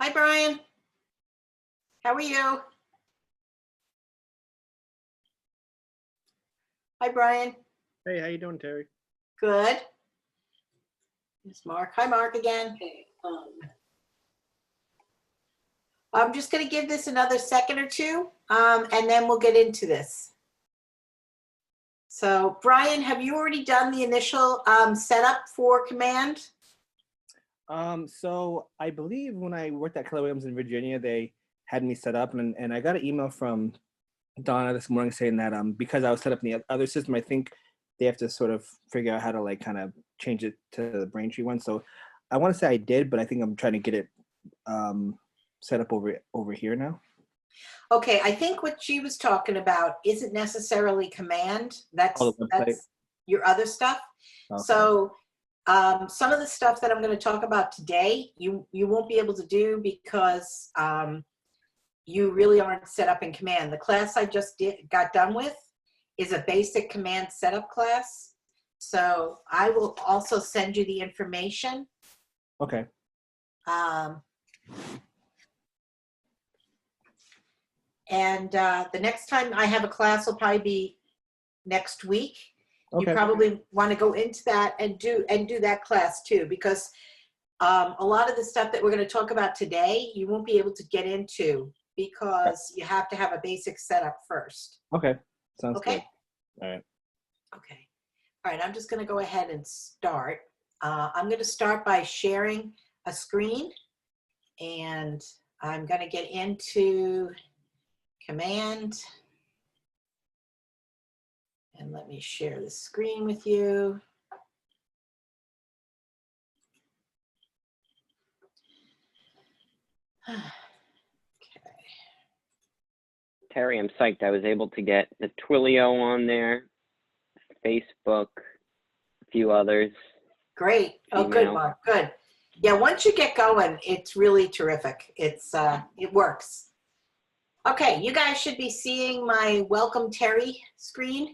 Hi, Brian. How are you? Hi, Brian. Hey, how you doing, Terry? Good. It's Mark. Hi, Mark again. I'm just going to give this another second or two, and then we'll get into this. So, Brian, have you already done the initial setup for Command? So I believe when I worked at Keller Williams in Virginia, they had me set up, and I got an email from Donna this morning saying that because I was set up in the other system, I think they have to sort of figure out how to like kind of change it to the Braintree one. So I want to say I did, but I think I'm trying to get it set up over here now. Okay, I think what she was talking about isn't necessarily Command. That's your other stuff. Okay. So some of the stuff that I'm going to talk about today, you won't be able to do because you really aren't set up in Command. The class I just got done with is a basic Command setup class. So I will also send you the information. Okay. And the next time I have a class will probably be next week. Okay. You probably want to go into that and do that class too, because a lot of the stuff that we're going to talk about today, you won't be able to get into because you have to have a basic setup first. Okay. Sounds okay? Good. All right. Okay. All right. I'm just going to go ahead and start. I'm going to start by sharing a screen, and I'm going to get into Command. And let me share the screen with you. Okay. Terry, I'm psyched. I was able to get the Twilio on there, Facebook, a few others. Great. Oh, Email. good, Mark. Good. Yeah, once you get going, it's really terrific. It's it works. Okay, you guys should be seeing my Welcome Terry screen.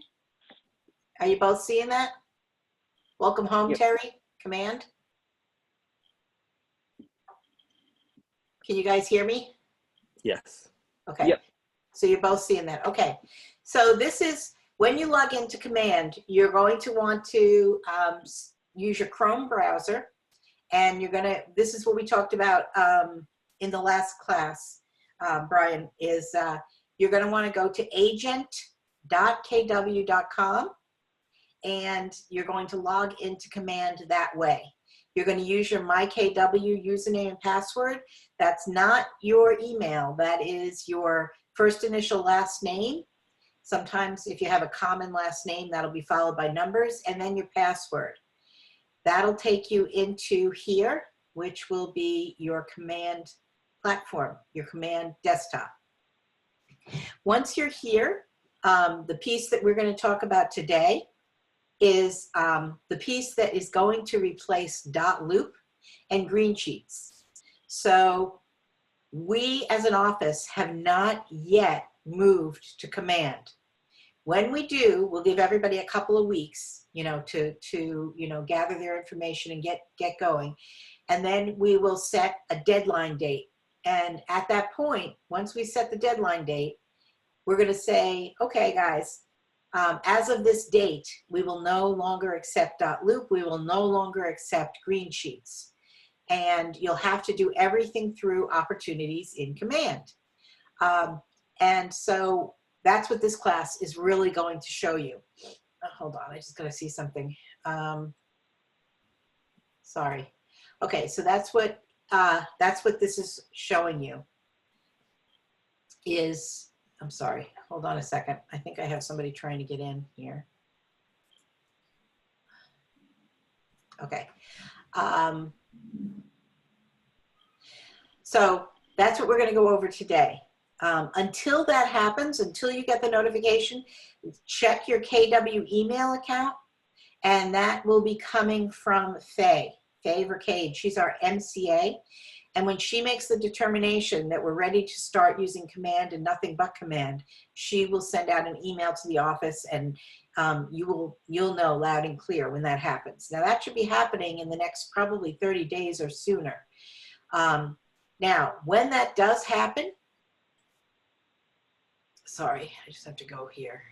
Are you both seeing that? Welcome home, Yep. Terry, Command. Can you guys hear me? Yes. Okay. Yep. So you're both seeing that. Okay. So this is, when you log into Command, you're going to want to use your Chrome browser. And you're going to, this is what we talked about in the last class, Brian, is you're going to want to go to agent.kw.com, and you're going to log into Command that way. You're going to use your MyKW username and password. That's not your email. That is your first initial last name. Sometimes if you have a common last name, that'll be followed by numbers, and then your password. That'll take you into here, which will be your Command platform, your Command desktop. Once you're here, the piece that we're going to talk about today is the piece that is going to replace .loop and green sheets. So we as an office have not yet moved to Command. When we do, we'll give everybody a couple of weeks, to gather their information and get going. And then we will set a deadline date. And at that point, once we set the deadline date, we're going to say, okay, guys, as of this date, we will no longer accept .loop. We will no longer accept green sheets. And you'll have to do everything through opportunities in Command. And so that's what this class is really going to show you. Hold on, I just got to see something. Sorry. Okay, so that's what this is showing you. I'm sorry, hold on a second. I think I have somebody trying to get in here. Okay. So that's what we're going to go over today. Until that happens, until you get the notification, check your KW email account, and that will be coming from Faye Vercade. She's our MCA, and when she makes the determination that we're ready to start using Command and nothing but Command, she will send out an email to the office, and you'll know loud and clear when that happens. Now that should be happening in the next probably 30 days or sooner. Now, when that does happen, sorry, I just have to go here.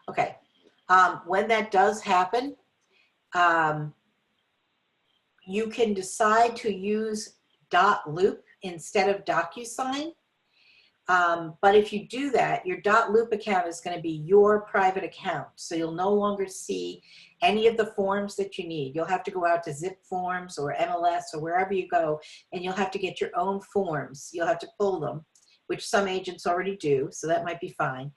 Okay, when that does happen, you can decide to use .loop instead of DocuSign. But if you do that, your .loop account is going to be your private account. So you'll no longer see any of the forms that you need. You'll have to go out to Zip Forms or MLS or wherever you go, and you'll have to get your own forms. You'll have to pull them, which some agents already do, so that might be fine.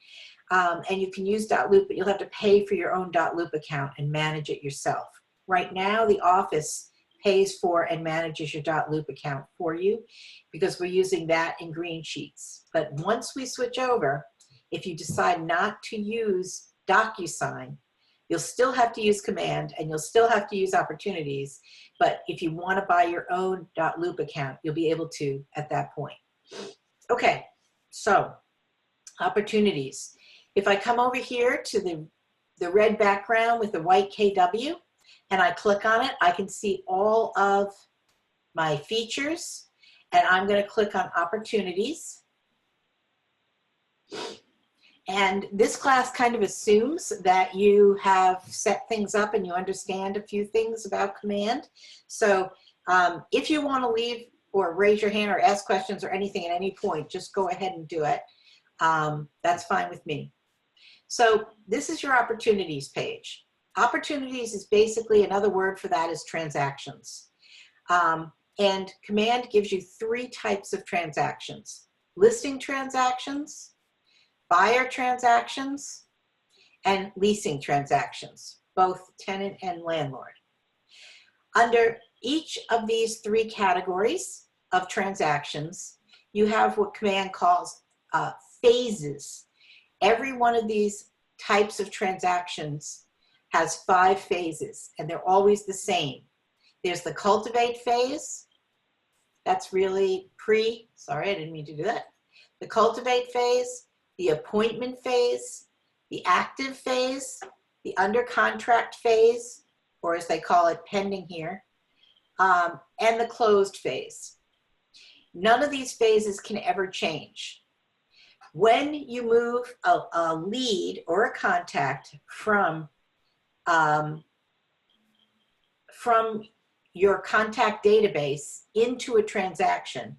And you can use .loop, but you'll have to pay for your own .loop account and manage it yourself. Right now, the office pays for and manages your .loop account for you because we're using that in Green Sheets. But once we switch over, if you decide not to use DocuSign, you'll still have to use Command and you'll still have to use Opportunities. But if you want to buy your own .loop account, you'll be able to at that point. Okay, so Opportunities. If I come over here to the red background with the white KW, and I click on it, I can see all of my features, and I'm going to click on Opportunities. And this class kind of assumes that you have set things up and you understand a few things about Command. So if you want to leave or raise your hand or ask questions or anything at any point, just go ahead and do it. That's fine with me. So this is your Opportunities page. Opportunities is basically, another word for that is transactions. And Command gives you 3 types of transactions: listing transactions, buyer transactions, and leasing transactions, both tenant and landlord. Under each of these 3 categories of transactions, you have what Command calls phases. Every one of these types of transactions has 5 phases, and they're always the same. There's the cultivate phase. That's really sorry, I didn't mean to do that. The cultivate phase, the appointment phase, the active phase, the under contract phase, or as they call it, pending here, and the closed phase. None of these phases can ever change. When you move a lead or a contact from your contact database into a transaction,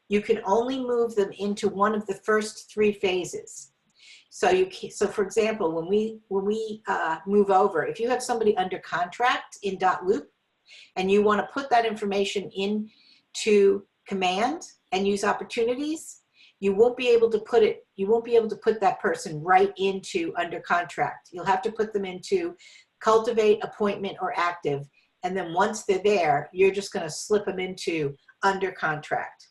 you can only move them into one of the first 3 phases. So for example, when we move over, if you have somebody under contract in .loop and you want to put that information into Command and use Opportunities, you won't be able to put that person right into under contract. You'll have to put them into cultivate, appointment, or active. And then once they're there, you're just going to slip them into under contract.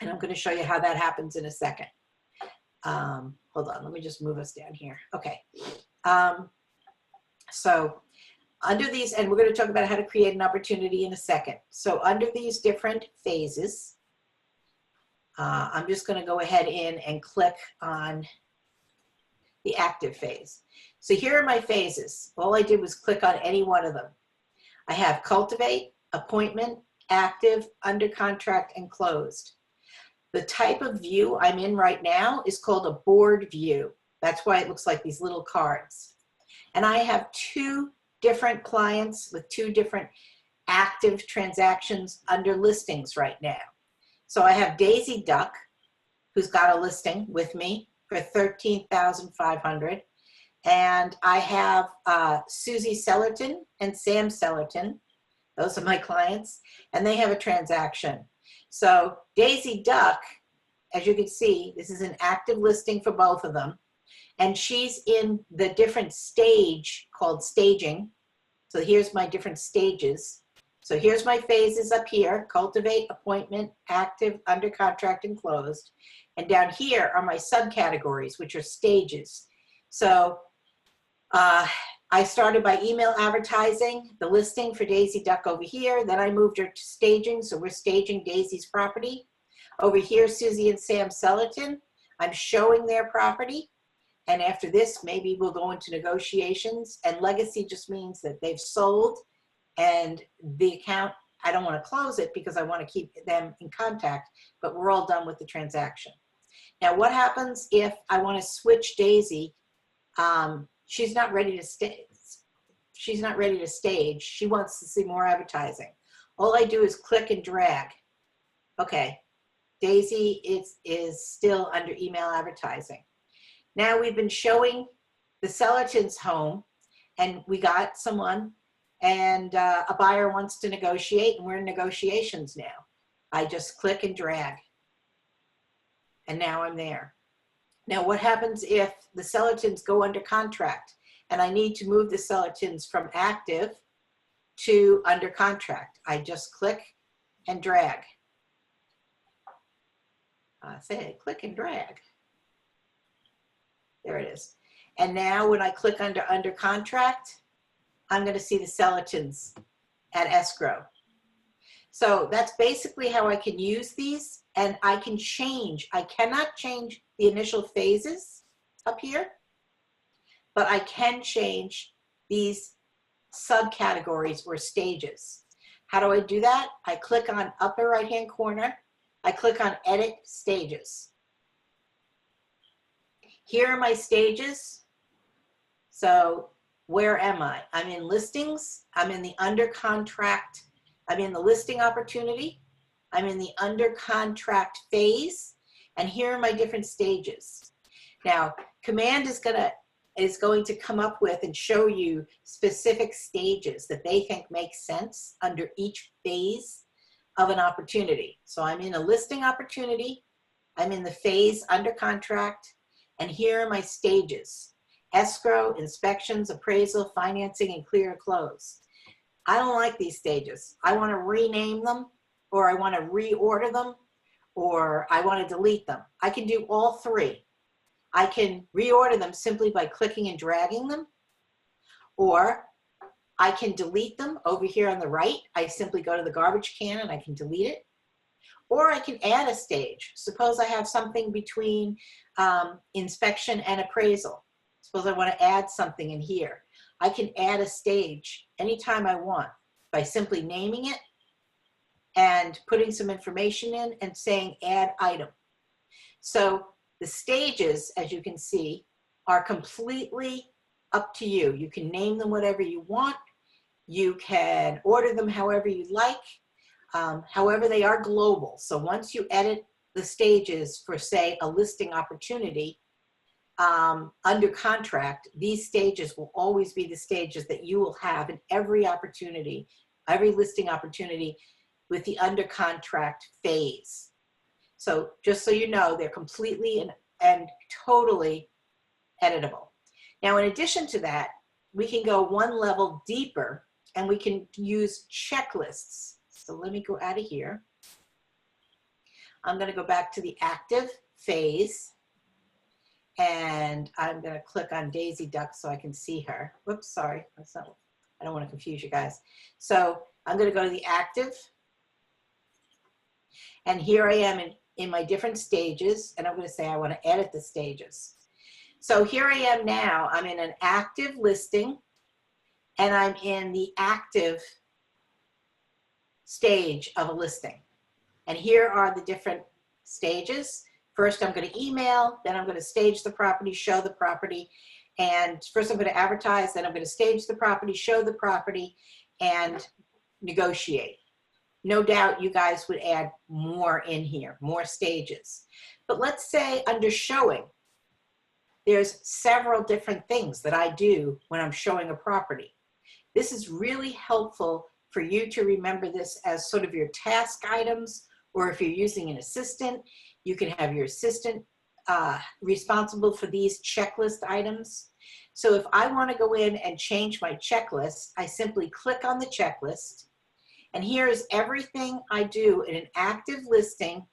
And I'm going to show you how that happens in a second. Hold on, let me just move us down here. Okay. So under these, and we're going to talk about how to create an opportunity in a second. So under these different phases, I'm just going to go ahead in and click on the active phase. So here are my phases. All I did was click on any one of them. I have cultivate, appointment, active, under contract, and closed. The type of view I'm in right now is called a board view. That's why it looks like these little cards. And I have 2 different clients with 2 different active transactions under listings right now. So I have Daisy Duck, who's got a listing with me for $13,500. And I have Susie Sellerton and Sam Sellerton. Those are my clients. And they have a transaction. So Daisy Duck, as you can see, this is an active listing for both of them. And she's in the different stage called staging. So here's my different stages. So here's my phases up here: cultivate, appointment, active, under contract, and closed. And down here are my subcategories, which are stages. So I started by email advertising the listing for Daisy Duck over here. Then I moved her to staging. So we're staging Daisy's property. Over here, Susie and Sam Sellerton, I'm showing their property. And after this, maybe we'll go into negotiations. And legacy just means that they've sold and the account I don't want to close it because I want to keep them in contact, but we're all done with the transaction. Now, what happens if I want to switch Daisy? She's not ready to stay. She's not ready to stage. She wants to see more advertising. All I do is click and drag. Okay, Daisy is still under email advertising. Now we've been showing the Sellerton's home, and we got someone, and a buyer wants to negotiate, and we're in negotiations now. I just click and drag, and now I'm there. Now what happens if the Sellertons go under contract, and I need to move the Sellertons from active to under contract? I just click and drag. Click and drag. There it is. And now when I click under contract, I'm going to see the Sellertons at escrow. So that's basically how I can use these, and I can change. I cannot change the initial phases up here, but I can change these subcategories or stages. How do I do that? I click on upper right-hand corner. I click on Edit Stages. Here are my stages. So where am I? I'm in listings. I'm in the under contract. I'm in the listing opportunity. I'm in the under contract phase. And here are my different stages. Now, Command is going to come up with and show you specific stages that they think make sense under each phase of an opportunity. So I'm in a listing opportunity. I'm in the phase under contract. And here are my stages: escrow, inspections, appraisal, financing, and clear and close. I don't like these stages. I want to rename them, or I want to reorder them, or I want to delete them. I can do all three. I can reorder them simply by clicking and dragging them, or I can delete them over here on the right. I simply go to the garbage can and I can delete it. Or I can add a stage. Suppose I have something between inspection and appraisal. Suppose I want to add something in here. I can add a stage anytime I want by simply naming it and putting some information in and saying add item. So the stages, as you can see, are completely up to you. You can name them whatever you want. You can order them however you like. However, they are global. So once you edit the stages for, say, a listing opportunity under contract, these stages will always be the stages that you will have in every opportunity, every listing opportunity with the under contract phase. So just so you know, they're completely and totally editable. Now, in addition to that, we can go one level deeper and we can use checklists. So let me go out of here. I'm going to go back to the active phase, and I'm going to click on Daisy Duck so I can see her. Whoops, sorry. That's not, I don't want to confuse you guys. So I'm going to go to the active, and here I am in my different stages, and I'm going to say I want to edit the stages. So here I am now. I'm in an active listing, and I'm in the active stage of a listing. And here are the different stages. First, I'm going to email, then I'm going to stage the property, show the property, and first I'm going to advertise, then I'm going to stage the property, show the property, and negotiate. No doubt you guys would add more in here, more stages. But let's say under showing, there's several different things that I do when I'm showing a property. This is really helpful for you to remember this as sort of your task items, or if you're using an assistant, you can have your assistant responsible for these checklist items. So if I want to go in and change my checklist, I simply click on the checklist, and here's everything I do in an active listing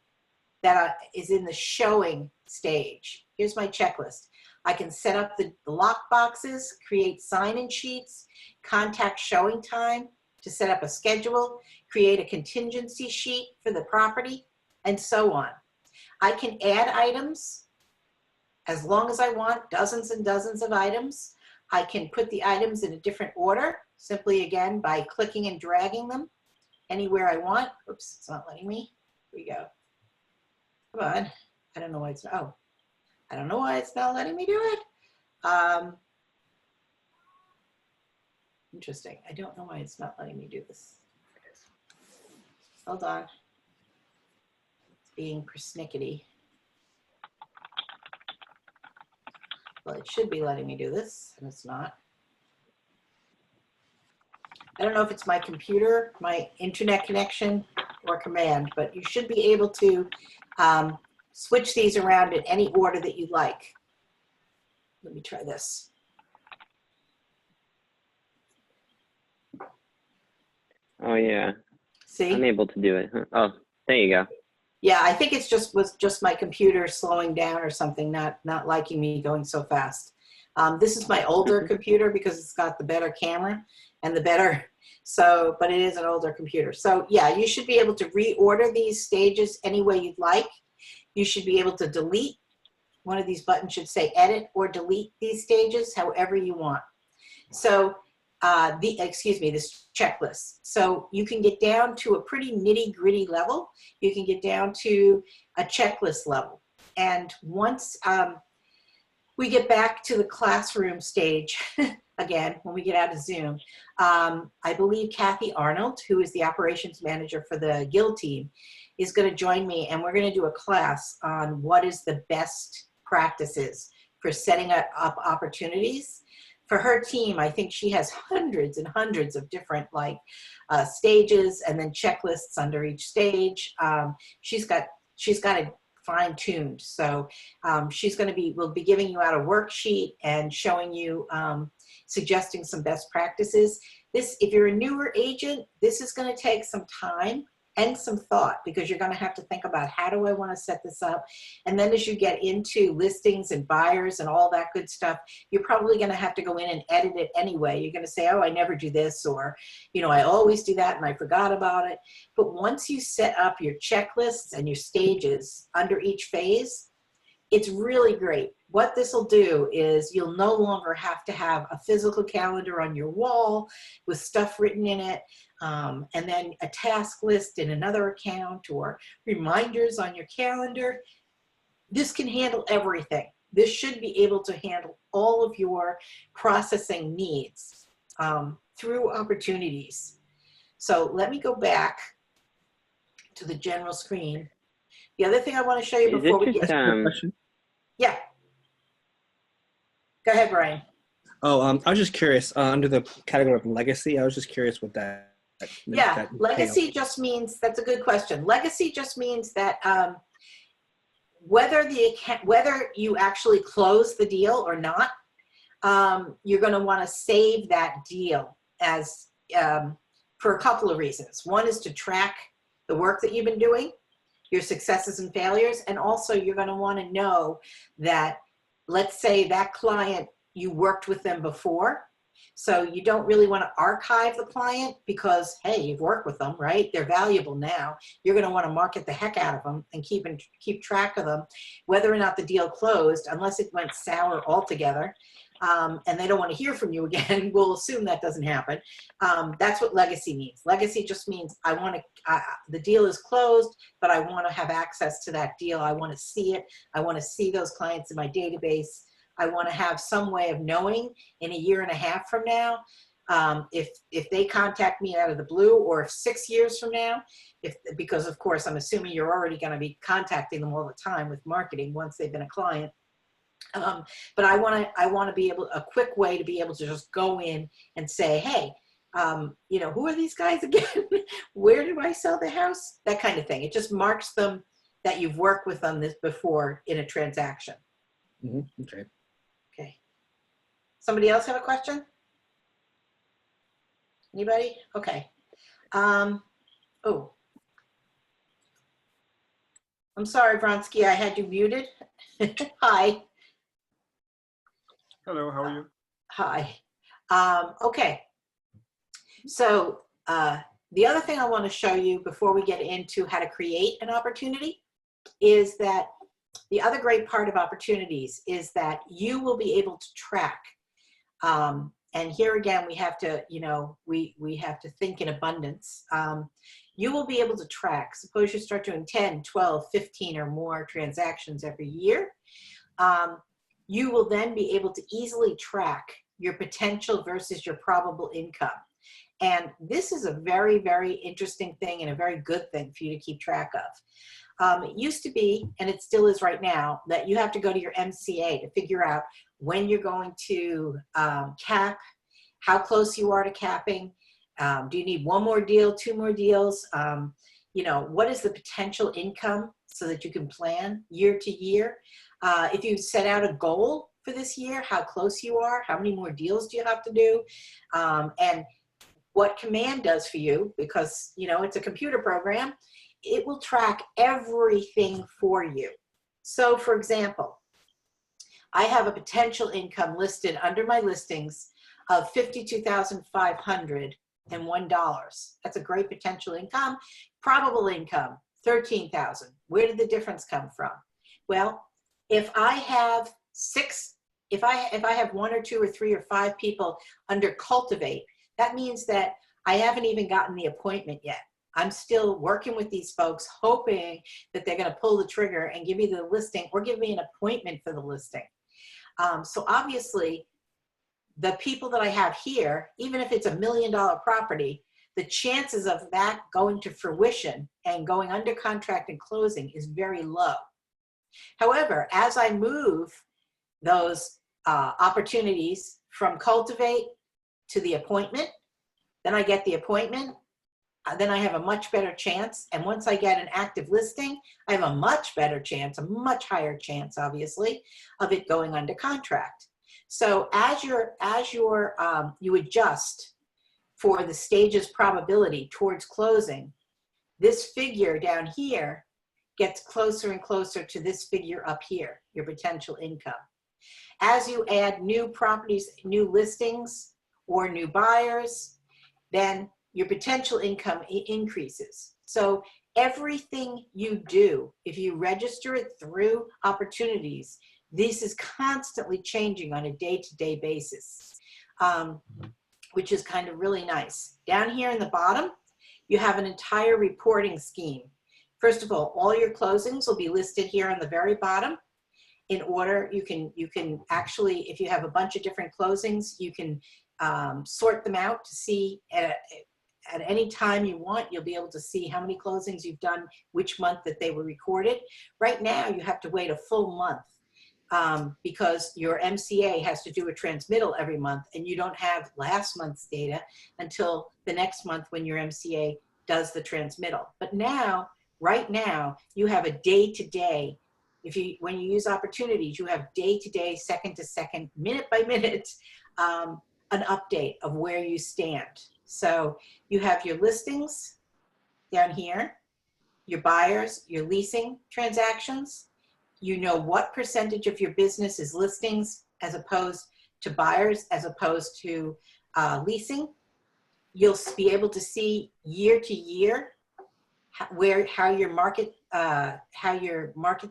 that is in the showing stage. Here's my checklist. I can set up the lock boxes, create sign-in sheets, contact showing time to set up a schedule, create a contingency sheet for the property, and so on. I can add items as long as I want, dozens and dozens of items. I can put the items in a different order, simply again by clicking and dragging them. anywhere I want. Oops, it's not letting me. Here we go. Come on. I don't know why it's, oh, I don't know why it's not letting me do it. Interesting. I don't know why it's not letting me do this. Hold on. It's being persnickety. Well, it should be letting me do this, and it's not. I don't know if it's my computer, my internet connection, or command, but you should be able to switch these around in any order that you like. Let me try this. Oh yeah, See? I'm able to do it. Huh? Oh, there you go. Yeah, I think it's was just my computer slowing down or something, not liking me going so fast. This is my older computer because it's got the better camera and the better, so, but it is an older computer. So yeah, you should be able to reorder these stages any way you'd like. You should be able to delete. One of these buttons should say edit or delete these stages however you want. So this checklist. So you can get down to a pretty nitty-gritty level. You can get down to a checklist level. And once we get back to the classroom stage, again, when we get out of Zoom, I believe Kathy Arnold, who is the operations manager for the Guild team, is going to join me, and we're going to do a class on what is the best practices for setting up opportunities. For her team, I think she has hundreds and hundreds of different stages and then checklists under each stage. She's got it fine-tuned. So we'll be giving you out a worksheet and showing you, suggesting some best practices. If you're a newer agent, this is going to take some time and some thought, because you're going to have to think about, how do I want to set this up? And then as you get into listings and buyers and all that good stuff, you're probably going to have to go in and edit it anyway. You're going to say, oh, I never do this, or, I always do that and I forgot about it. But once you set up your checklists and your stages under each phase, it's really great. What this will do is you'll no longer have to have a physical calendar on your wall with stuff written in it, and then a task list in another account, or reminders on your calendar. This can handle everything. This should be able to handle all of your processing needs through opportunities. So let me go back to the general screen. The other thing I want to show you before we get Question. Yeah. Go ahead, Brian. Oh, I was just curious, under the category of legacy, I was just curious what that. Yeah, legacy just means, that's a good question. Legacy just means that whether you actually close the deal or not, you're going to want to save that deal as for a couple of reasons. One is to track the work that you've been doing, your successes and failures, and also you're going to want to know that, let's say that client, you worked with them before, so you don't really want to archive the client because, hey, you've worked with them, right? They're valuable now. You're going to want to market the heck out of them and keep track of them, whether or not the deal closed, unless it went sour altogether, and they don't want to hear from you again. We'll assume that doesn't happen. That's what legacy means. Legacy just means the deal is closed, but I want to have access to that deal. I want to see it. I want to see those clients in my database. I want to have some way of knowing in a year and a half from now, if they contact me out of the blue, or if 6 years from now, because of course I'm assuming you're already going to be contacting them all the time with marketing once they've been a client. But I want to be able, a quick way to be able to just go in and say, hey, who are these guys again? Where do I sell the house? That kind of thing. It just marks them that you've worked with them before in a transaction. Mm-hmm. Okay. Okay. Somebody else have a question? Anybody? Okay. Oh. I'm sorry, Vronsky, I had you muted. Hi. Hello, how are you? Hi. Okay. So the other thing I want to show you before we get into how to create an opportunity is that the other great part of opportunities is that you will be able to track And here again, we have to, you know, we have to think in abundance. You will be able to track, suppose you start doing 10, 12, 15 or more transactions every year. You will then be able to easily track your potential versus your probable income. And this is a very, very interesting thing and a very good thing for you to keep track of. It used to be, and it still is right now, that you have to go to your MCA to figure out when you're going to cap, how close you are to capping. Do you need one more deal, two more deals? You know, what is the potential income so that you can plan year to year? If you set out a goal for this year, how close you are, how many more deals do you have to do? And what Command does for you, because, you know, it's a computer program, it will track everything for you. So for example, I have a potential income listed under my listings of $52,501. That's a great potential income. Probable income, $13,000. Where did the difference come from? Well, if I have if I have 1 or 2 or 3 or 5 people under Cultivate, that means that I haven't even gotten the appointment yet. I'm still working with these folks, hoping that they're going to pull the trigger and give me the listing or give me an appointment for the listing. So obviously, the people that I have here, even if it's $1 million property, the chances of that going to fruition and going under contract and closing is very low. However, as I move those opportunities from Cultivate to the appointment, then I get the appointment, then I have a much better chance. And once I get an active listing, I have a much better chance, a much higher chance, obviously, of it going under contract. So as you adjust for the stages probability towards closing, this figure down here gets closer and closer to this figure up here, your potential income. As you add new properties, new listings, or new buyers, then your potential income increases. So everything you do, if you register it through opportunities, this is constantly changing on a day-to-day basis, which is kind of really nice. Down here in the bottom, you have an entire reporting scheme. First of all your closings will be listed here on the very bottom. In order, you can actually, if you have a bunch of different closings, you can sort them out to see at any time you want, you'll be able to see how many closings you've done, which month that they were recorded. Right now, you have to wait a full month because your MCA has to do a transmittal every month, and you don't have last month's data until the next month when your MCA does the transmittal. But now, right now, you have a day-to-day. When you use opportunities, you have day-to-day, second-to-second, minute-by-minute, an update of where you stand. So you have your listings down here, your buyers, your leasing transactions. You know what percentage of your business is listings as opposed to buyers, as opposed to leasing. You'll be able to see year to year how your market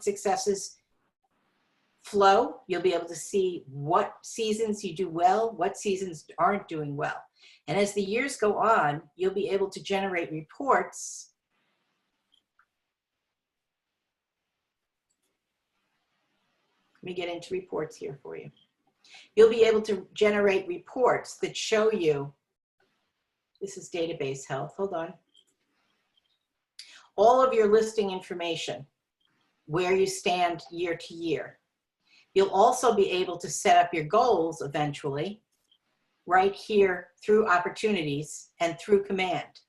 successes flow. You'll be able to see what seasons you do well, what seasons aren't doing well. And as the years go on, you'll be able to generate reports. Let me get into reports here for you. You'll be able to generate reports that show you, this is database health, hold on. All of your listing information, where you stand year to year. You'll also be able to set up your goals eventually right here through opportunities and through Command.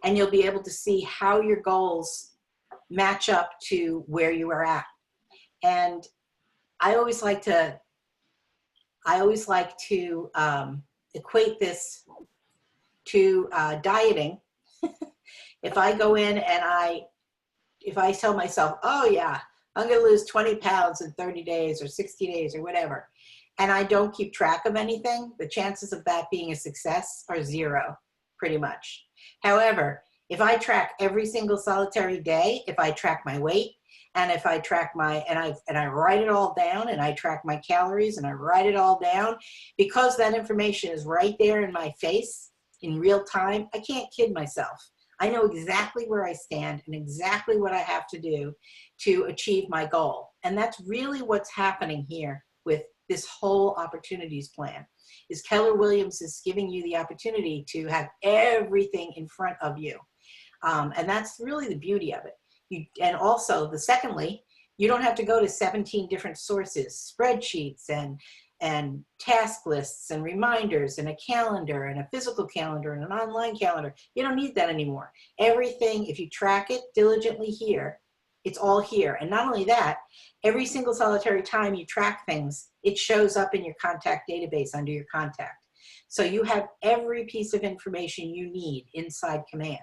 And you'll be able to see how your goals match up to where you are at. And I always like to equate this to dieting. If I go in and if I tell myself, oh yeah, I'm going to lose 20 pounds in 30 days or 60 days or whatever, and I don't keep track of anything, the chances of that being a success are 0, pretty much. However, if I track every single solitary day, if I track my weight And if I track and I write it all down, and I track my calories and I write it all down, because that information is right there in my face in real time, I can't kid myself. I know exactly where I stand and exactly what I have to do to achieve my goal. And that's really what's happening here with this whole opportunities plan, is Keller Williams is giving you the opportunity to have everything in front of you. And that's really the beauty of it. And also, secondly, you don't have to go to 17 different sources, spreadsheets and task lists and reminders and a calendar and a physical calendar and an online calendar. You don't need that anymore. Everything, if you track it diligently here, it's all here. And not only that, every single solitary time you track things, it shows up in your contact database under your contact. So you have every piece of information you need inside Command.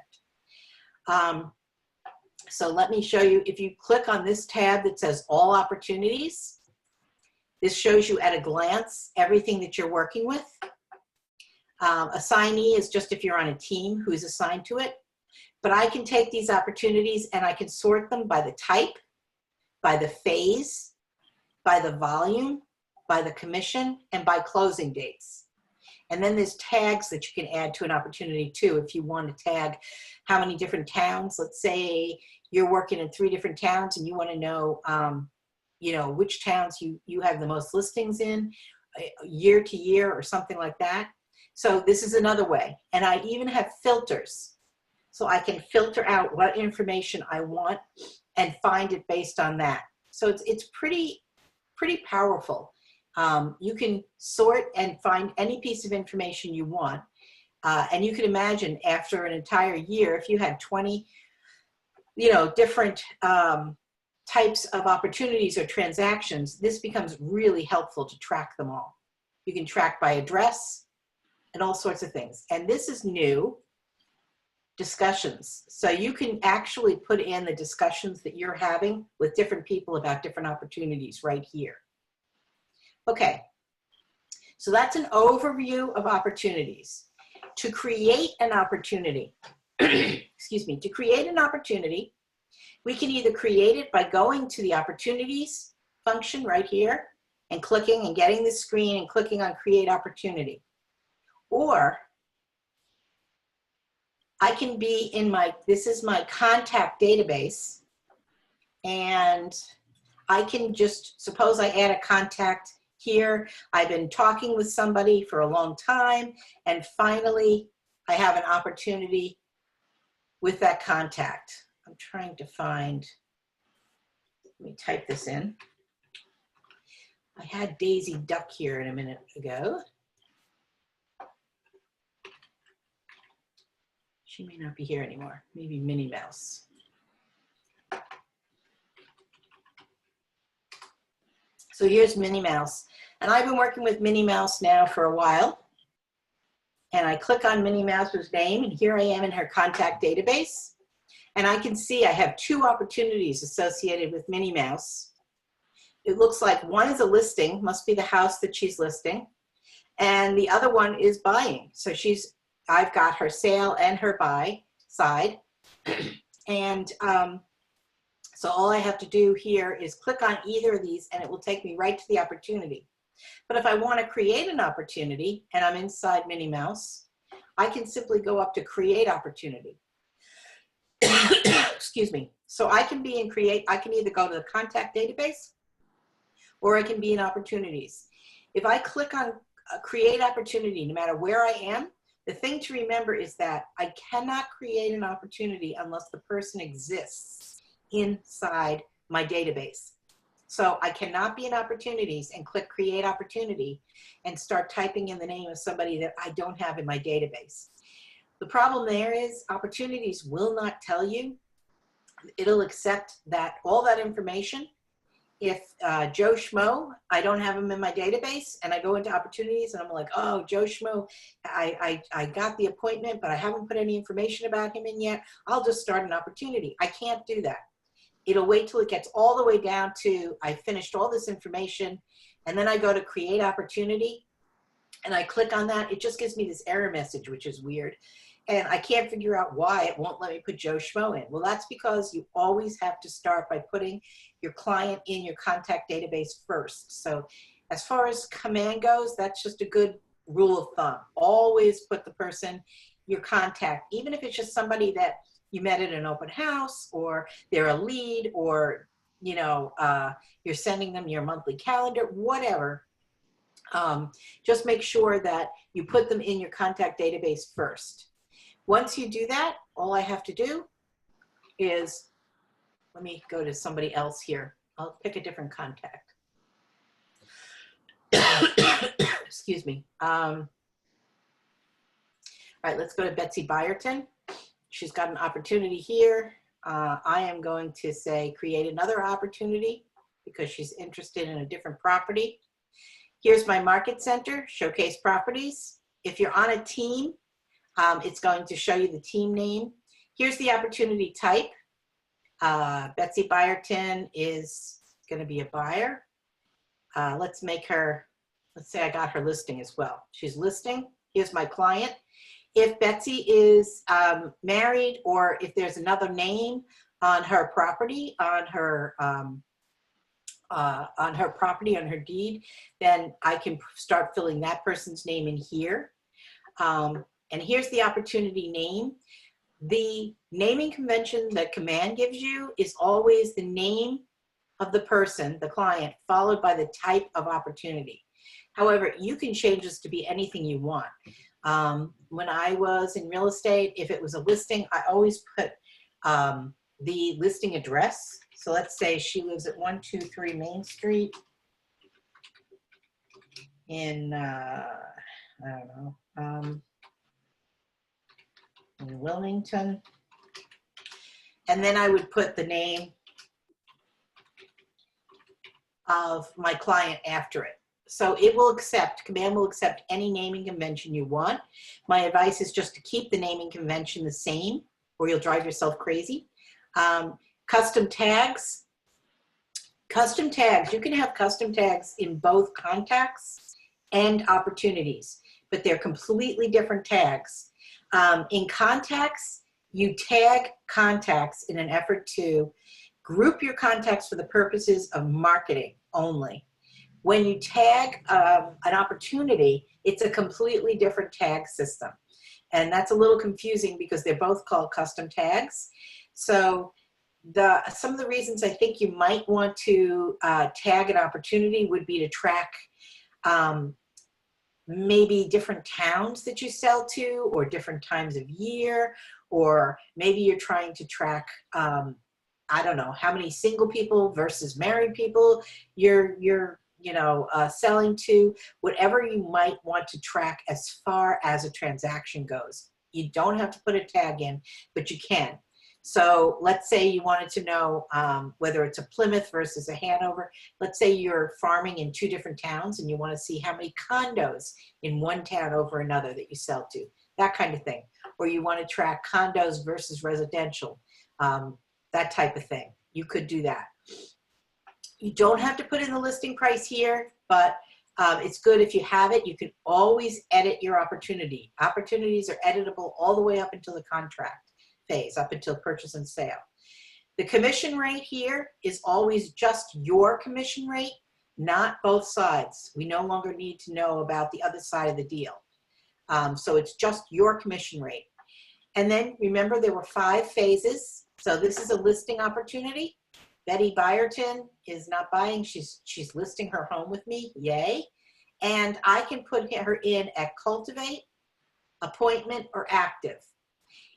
So let me show you, if you click on this tab that says All Opportunities, this shows you at a glance everything that you're working with. Assignee is just if you're on a team who's assigned to it. But I can take these opportunities and I can sort them by the type, by the phase, by the volume, by the commission, and by closing dates. And then there's tags that you can add to an opportunity too. If you want to tag how many different towns, let's say you're working in 3 different towns and you want to know, which towns you have the most listings in year to year or something like that. So this is another way. And I even have filters. So I can filter out what information I want and find it based on that. So it's pretty powerful. You can sort and find any piece of information you want. And you can imagine after an entire year, if you had 20, different types of opportunities or transactions, this becomes really helpful to track them all. You can track by address and all sorts of things. And this is new, discussions. So you can actually put in the discussions that you're having with different people about different opportunities right here. Okay, so that's an overview of opportunities. To create an opportunity, excuse me, to create an opportunity, we can either create it by going to the opportunities function right here and clicking and getting the screen and clicking on create opportunity. Or I can be in this is my contact database, and I can just, suppose I add a contact here. I've been talking with somebody for a long time, and finally I have an opportunity with that contact. I'm trying to find, let me type this in. I had Daisy Duck here a minute ago. She may not be here anymore. Maybe Minnie Mouse. So here's Minnie Mouse. And I've been working with Minnie Mouse now for a while. And I click on Minnie Mouse's name, and here I am in her contact database. And I can see I have 2 opportunities associated with Minnie Mouse. It looks like one is a listing, must be the house that she's listing. And the other one is buying. So I've got her sale and her buy side. And so all I have to do here is click on either of these and it will take me right to the opportunity. But if I want to create an opportunity and I'm inside Minnie Mouse, I can simply go up to create opportunity. Excuse me. So I can be in create, I can either go to the contact database or I can be in opportunities. If I click on create opportunity, no matter where I am, the thing to remember is that I cannot create an opportunity unless the person exists inside my database. So I cannot be in opportunities and click create opportunity and start typing in the name of somebody that I don't have in my database. The problem there is opportunities will not tell you. It'll accept that all that information. If Joe Schmo, I don't have him in my database, and I go into opportunities and I'm like, oh, Joe Schmo, I got the appointment, but I haven't put any information about him in yet. I'll just start an opportunity. I can't do that. It'll wait till it gets all the way down to I finished all this information, and then I go to create opportunity and I click on that. It just gives me this error message, which is weird. and I can't figure out why it won't let me put Joe Schmo in. Well, that's because you always have to start by putting your client in your contact database first. So as far as command goes, that's just a good rule of thumb. Always put the person, your contact, even if it's just somebody that you met at an open house, or they're a lead, or you're sending them your monthly calendar, whatever. Just make sure that you put them in your contact database first. Once you do that, all I have to do is, let me go to somebody else here. I'll pick a different contact. Excuse me. All right, let's go to Betsy Byerton. She's got an opportunity here. I am going to say create another opportunity because she's interested in a different property. Here's my market center, showcase properties. If you're on a team, it's going to show you the team name. Here's the opportunity type. Betsy Byerton is going to be a buyer. Let's say I got her listing as well. She's listing. Here's my client. If Betsy is married, or if there's another name on her property, on her property, on her deed, then I can start filling that person's name in here. And here's the opportunity name. The naming convention that Command gives you is always the name of the person, the client, followed by the type of opportunity. However, you can change this to be anything you want. When I was in real estate, if it was a listing, I always put the listing address. So let's say she lives at 123 Main Street in, I don't know, in Wilmington. And then I would put the name of my client after it. So it will accept, Command will accept any naming convention you want. My advice is just to keep the naming convention the same, or you'll drive yourself crazy. Custom tags. Custom tags, you can have custom tags in both contacts and opportunities, but they're completely different tags. In contacts, you tag contacts in an effort to group your contacts for the purposes of marketing only. When you tag an opportunity, it's a completely different tag system. And that's a little confusing because they're both called custom tags. So some of the reasons I think you might want to tag an opportunity would be to track maybe different towns that you sell to, or different times of year, or maybe you're trying to track, I don't know, how many single people versus married people you're selling to, whatever you might want to track as far as a transaction goes. You don't have to put a tag in, but you can. So let's say you wanted to know whether it's a Plymouth versus a Hanover. Let's say you're farming in 2 different towns and you want to see how many condos in one town over another that you sell to, that kind of thing. Or you want to track condos versus residential, that type of thing. You could do that. You don't have to put in the listing price here, but it's good if you have it. You can always edit your opportunity. Opportunities are editable all the way up until the contract phase, up until purchase and sale. The commission rate here is always just your commission rate, not both sides. We no longer need to know about the other side of the deal. So it's just your commission rate. And then remember, there were 5 phases. So this is a listing opportunity. Betty Byerton is not buying, she's listing her home with me, yay. And I can put her in at cultivate, appointment, or active.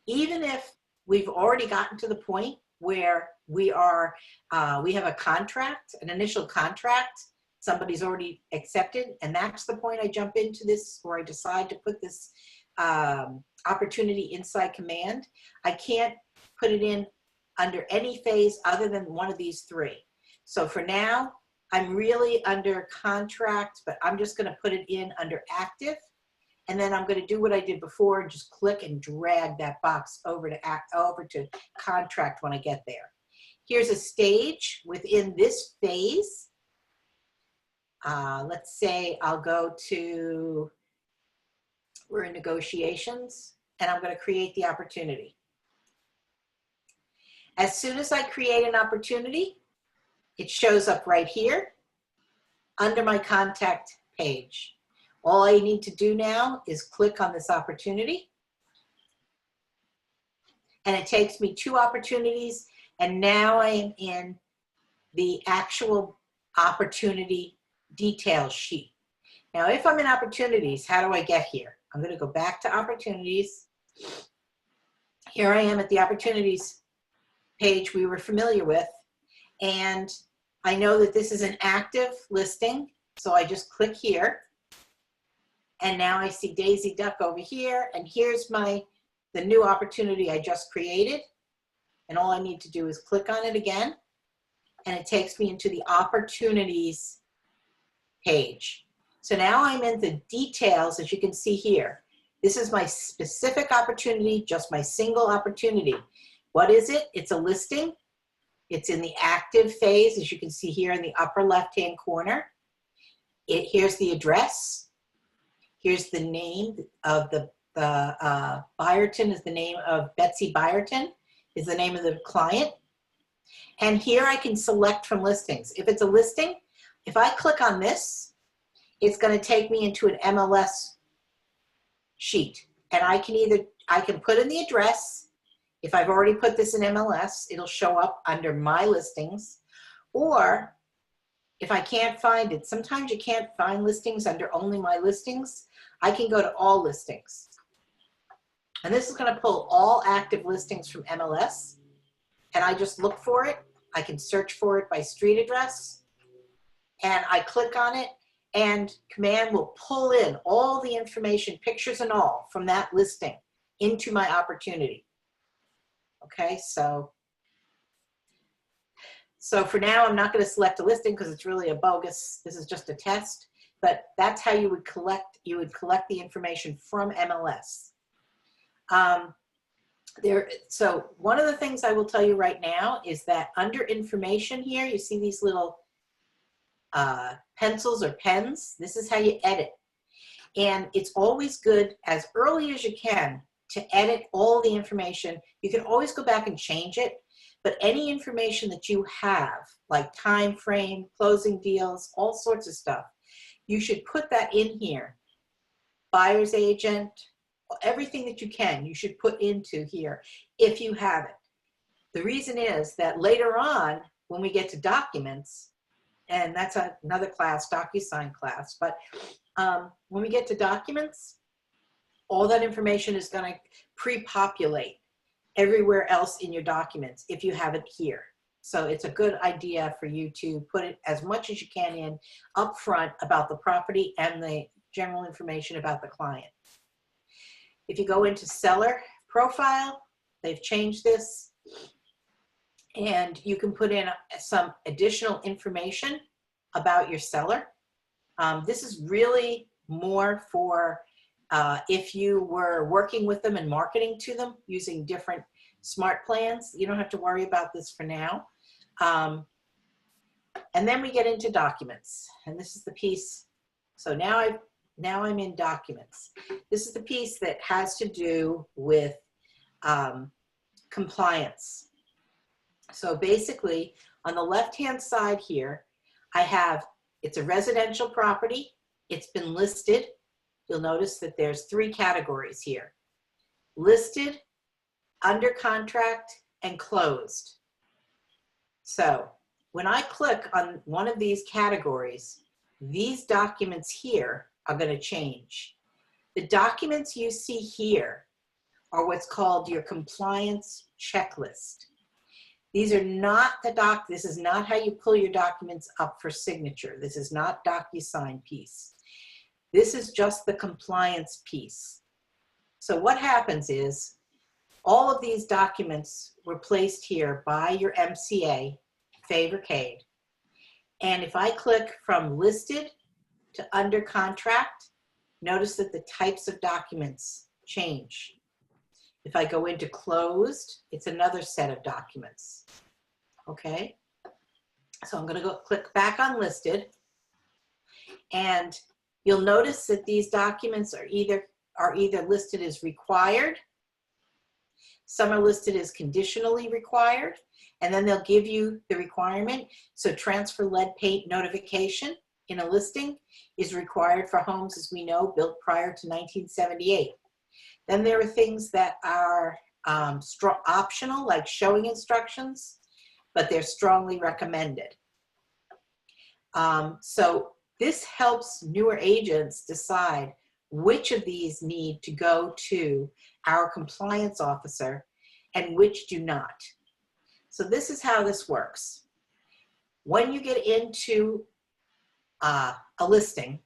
Even if we've already gotten to the point where we have a contract, an initial contract, somebody's already accepted, and that's the point I jump into this, or I decide to put this opportunity inside Command. I can't put it in under any phase other than one of these 3. So for now, I'm really under contract, but I'm just going to put it in under active. And then I'm going to do what I did before and just click and drag that box over to contract when I get there. Here's a stage within this phase. Let's say I'll go to, we're in negotiations. and I'm going to create the opportunity. As soon as I create an opportunity, it shows up right here under my contact page. All I need to do now is click on this opportunity, and it takes me to opportunities, and now I am in the actual opportunity details sheet. Now, if I'm in opportunities, how do I get here? I'm going to go back to opportunities. Here I am at the opportunities page we were familiar with, and I know that this is an active listing, so I just click here, and now I see Daisy Duck over here, and here's the new opportunity I just created, and all I need to do is click on it again, and it takes me into the opportunities page. So now I'm in the details, as you can see here. This is my specific opportunity, just my single opportunity. What is it? It's a listing. It's in the active phase, as you can see here in the upper left-hand corner. Here's the address. Here's the name of the Byerton is the name of Betsy Byerton, is the name of the client. And here I can select from listings. If it's a listing, if I click on this, it's going to take me into an MLS sheet. And I can put in the address. If I've already put this in MLS, it'll show up under my listings. Or if I can't find it, sometimes you can't find listings under only my listings, I can go to all listings. And this is going to pull all active listings from MLS. And I just look for it. I can search for it by street address. And I click on it, and Command will pull in all the information, pictures and all, from that listing into my opportunity. Okay, so for now, I'm not going to select a listing because it's really a bogus. This is just a test, but that's how you would collect the information from MLS. So one of the things I will tell you right now is that under information here, you see these little pencils or pens. This is how you edit. And it's always good as early as you can to edit all the information. You can always go back and change it, but any information that you have, like time frame, closing deals, all sorts of stuff, you should put that in here. Buyer's agent, everything that you can, you should put into here if you have it. The reason is that later on, when we get to documents, and that's another class, DocuSign class, but when we get to documents, all that information is going to pre-populate everywhere else in your documents if you have it here. So it's a good idea for you to put it as much as you can in up front about the property and the general information about the client. If you go into seller profile, they've changed this, and you can put in some additional information about your seller. This is really more for if you were working with them and marketing to them using different smart plans. You don't have to worry about this for now. And then we get into documents, and this is the piece. So now I'm in documents. This is the piece that has to do with compliance. So basically, on the left-hand side here, it's a residential property. It's been listed. You'll notice that there's 3 categories here: listed, under contract, and closed. So when I click on one of these categories, these documents here are going to change. The documents you see here are what's called your compliance checklist. These are not this is not how you pull your documents up for signature. This is not DocuSign piece. This is just the compliance piece. So what happens is all of these documents were placed here by your MCA, Favor Cade. And if I click from listed to under contract, notice that the types of documents change. If I go into closed, it's another set of documents. Okay, so I'm going to go click back on listed, and you'll notice that these documents are either listed as required Some are listed as conditionally required, and then they'll give you the requirement. So transfer lead paint notification in a listing is required for homes, as we know, built prior to 1978. Then there are things that are optional, like showing instructions, but they're strongly recommended. So this helps newer agents decide which of these need to go to our compliance officer and which do not. So this is how this works. When you get into a listing,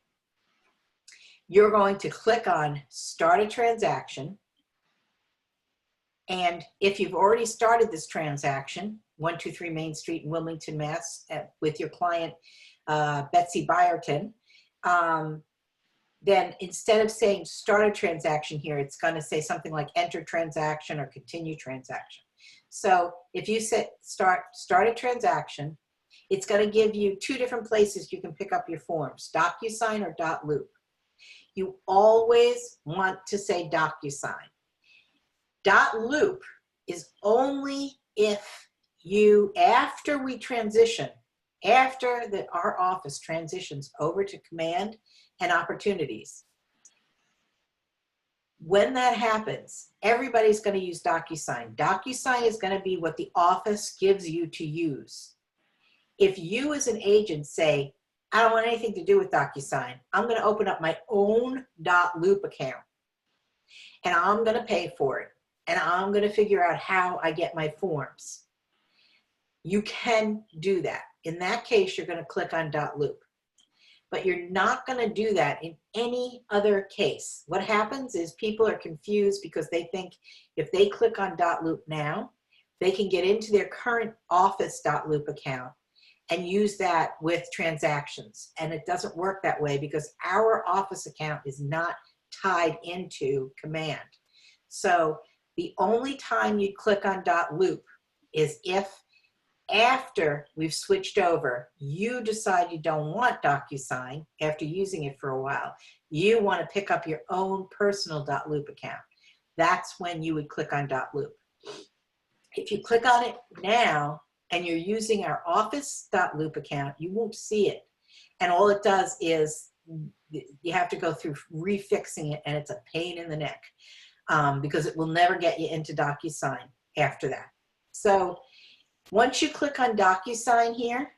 you're going to click on Start a Transaction. And if you've already started this transaction, 123 Main Street in Wilmington, Mass, with your client, Betsy Byerton, then instead of saying start a transaction here, it's going to say something like enter transaction or continue transaction. So if you say start a transaction, it's going to give you two different places you can pick up your forms, DocuSign or .loop. You always want to say DocuSign. .loop is only if you, after we transition, after our office transitions over to Command and Opportunities. When that happens, everybody's going to use DocuSign. DocuSign is going to be what the office gives you to use. If you as an agent say, I don't want anything to do with DocuSign, I'm going to open up my own .loop account and I'm going to pay for it and I'm going to figure out how I get my forms. You can do that. In that case, you're going to click on .loop. But you're not going to do that in any other case. What happens is people are confused because they think if they click on .loop now, they can get into their current office .loop account and use that with transactions. And it doesn't work that way because our office account is not tied into Command. So the only time you click on .loop is if after we've switched over, you decide you don't want DocuSign after using it for a while. You want to pick up your own personal .loop account. That's when you would click on .loop. If you click on it now and you're using our office .loop account, you won't see it. And all it does is you have to go through refixing it, and it's a pain in the neck because it will never get you into DocuSign after that. So once you click on DocuSign here,